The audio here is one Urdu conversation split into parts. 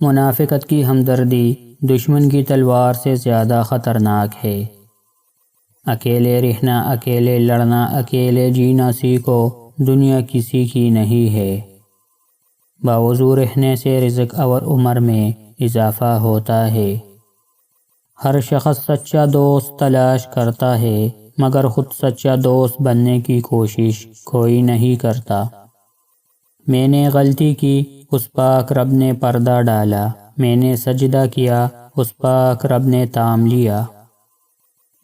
منافقت کی ہمدردی دشمن کی تلوار سے زیادہ خطرناک ہے۔ اکیلے رہنا، اکیلے لڑنا، اکیلے جینا سیکھو، دنیا کسی کی نہیں ہے۔ باوضو رہنے سے رزق اور عمر میں اضافہ ہوتا ہے۔ ہر شخص سچا دوست تلاش کرتا ہے، مگر خود سچا دوست بننے کی کوشش کوئی نہیں کرتا۔ میں نے غلطی کی، اس پاک رب نے پردہ ڈالا، میں نے سجدہ کیا، اس پاک رب نے تام لیا۔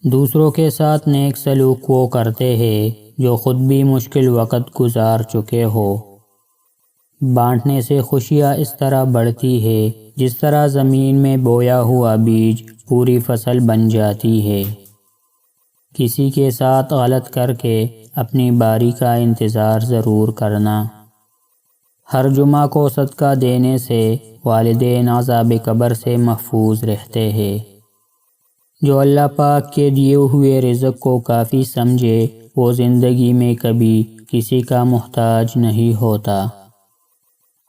دوسروں کے ساتھ نیک سلوک وہ کرتے ہیں جو خود بھی مشکل وقت گزار چکے ہو۔ بانٹنے سے خوشیاں اس طرح بڑھتی ہے جس طرح زمین میں بویا ہوا بیج پوری فصل بن جاتی ہے۔ کسی کے ساتھ غلط کر کے اپنی باری کا انتظار ضرور کرنا۔ ہر جمعہ کو صدقہ دینے سے والدین عذاب قبر سے محفوظ رہتے ہیں۔ جو اللہ پاک کے دیے ہوئے رزق کو کافی سمجھے وہ زندگی میں کبھی کسی کا محتاج نہیں ہوتا۔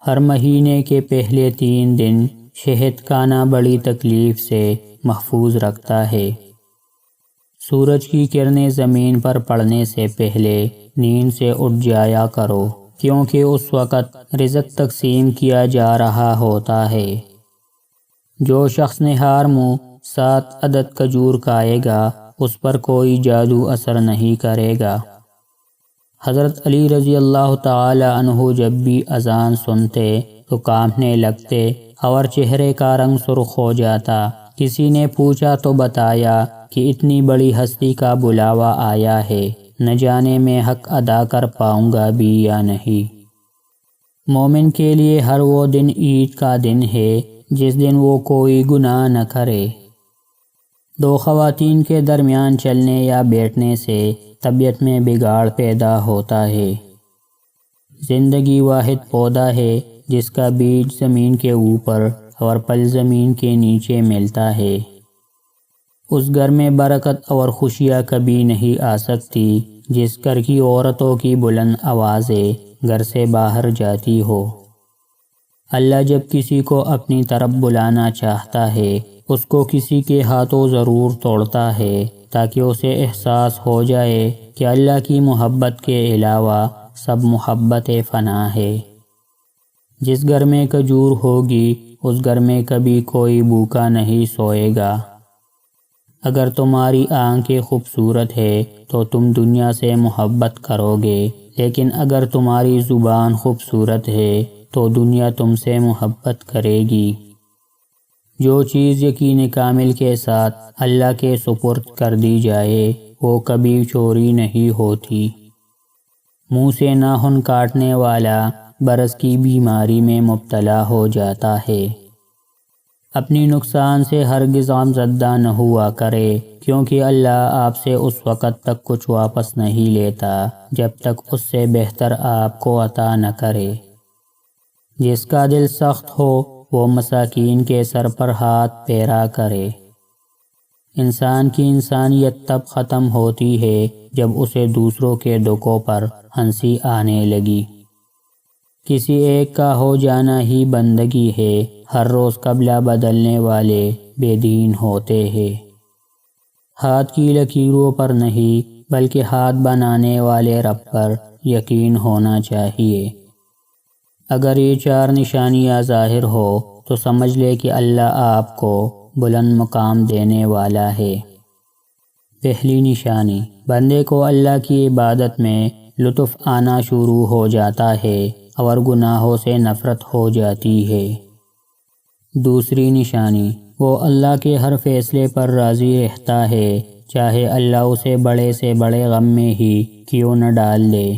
ہر مہینے کے پہلے 3 دن شہد کھانا بڑی تکلیف سے محفوظ رکھتا ہے۔ سورج کی کرنیں زمین پر پڑنے سے پہلے نیند سے اٹھ جایا کرو، کیونکہ اس وقت رزق تقسیم کیا جا رہا ہوتا ہے۔ جو شخص نہار منہ 7 عدد کھجور کھائے گا اس پر کوئی جادو اثر نہیں کرے گا۔ حضرت علی رضی اللہ تعالی عنہ جب بھی اذان سنتے تو کانپنے لگتے اور چہرے کا رنگ سرخ ہو جاتا۔ کسی نے پوچھا تو بتایا کہ اتنی بڑی ہستی کا بلاوا آیا ہے، نہ جانے میں حق ادا کر پاؤں گا بھی یا نہیں۔ مومن کے لیے ہر وہ دن عید کا دن ہے جس دن وہ کوئی گناہ نہ کرے۔ 2 خواتین کے درمیان چلنے یا بیٹھنے سے طبیعت میں بگاڑ پیدا ہوتا ہے۔ زندگی واحد پودا ہے جس کا بیج زمین کے اوپر اور پل زمین کے نیچے ملتا ہے۔ اس گھر میں برکت اور خوشیاں کبھی نہیں آ سکتی جس گھر کی عورتوں کی بلند آوازیں گھر سے باہر جاتی ہو۔ اللہ جب کسی کو اپنی طرف بلانا چاہتا ہے اس کو کسی کے ہاتھوں ضرور توڑتا ہے تاکہ اسے احساس ہو جائے کہ اللہ کی محبت کے علاوہ سب محبت فنا ہے۔ جس گھر میں کھجور ہوگی اس گھر میں کبھی کوئی بھوکا نہیں سوئے گا۔ اگر تمہاری آنکھیں خوبصورت ہے تو تم دنیا سے محبت کرو گے، لیکن اگر تمہاری زبان خوبصورت ہے تو دنیا تم سے محبت کرے گی۔ جو چیز یقین کامل کے ساتھ اللہ کے سپرد کر دی جائے وہ کبھی چوری نہیں ہوتی۔ منہ سے ناخن کاٹنے والا برس کی بیماری میں مبتلا ہو جاتا ہے۔ اپنی نقصان سے ہرگز غمزدہ نہ ہوا کرے، کیونکہ اللہ آپ سے اس وقت تک کچھ واپس نہیں لیتا جب تک اس سے بہتر آپ کو عطا نہ کرے۔ جس کا دل سخت ہو وہ مساکین کے سر پر ہاتھ پھیرا کرے۔ انسان کی انسانیت تب ختم ہوتی ہے جب اسے دوسروں کے دکھوں پر ہنسی آنے لگی۔ کسی ایک کا ہو جانا ہی بندگی ہے، ہر روز قبلہ بدلنے والے بے دین ہوتے ہیں۔ ہاتھ کی لکیروں پر نہیں بلکہ ہاتھ بنانے والے رب پر یقین ہونا چاہیے۔ اگر یہ 4 نشانیاں ظاہر ہو تو سمجھ لے کہ اللہ آپ کو بلند مقام دینے والا ہے۔ پہلی نشانی، بندے کو اللہ کی عبادت میں لطف آنا شروع ہو جاتا ہے اور گناہوں سے نفرت ہو جاتی ہے۔ دوسری نشانی، وہ اللہ کے ہر فیصلے پر راضی رہتا ہے، چاہے اللہ اسے بڑے سے بڑے غم میں ہی کیوں نہ ڈال دے۔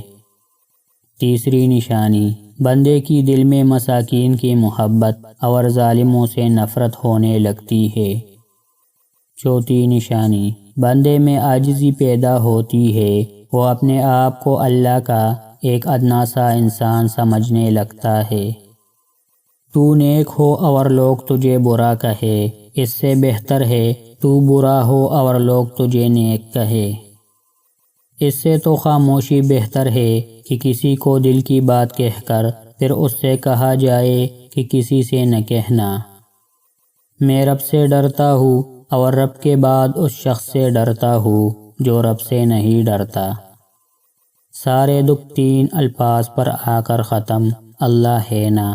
تیسری نشانی، بندے کی دل میں مساکین کی محبت اور ظالموں سے نفرت ہونے لگتی ہے۔ چوتھی نشانی، بندے میں عاجزی پیدا ہوتی ہے، وہ اپنے آپ کو اللہ کا ایک ادنا سا انسان سمجھنے لگتا ہے۔ تو نیک ہو اور لوگ تجھے برا کہے، اس سے بہتر ہے تو برا ہو اور لوگ تجھے نیک کہے۔ اس سے تو خاموشی بہتر ہے کہ کسی کو دل کی بات کہہ کر پھر اس سے کہا جائے کہ کسی سے نہ کہنا۔ میں رب سے ڈرتا ہوں اور رب کے بعد اس شخص سے ڈرتا ہوں جو رب سے نہیں ڈرتا۔ سارے دکھ 3 الفاظ پر آ کر ختم، اللہ ہے نا۔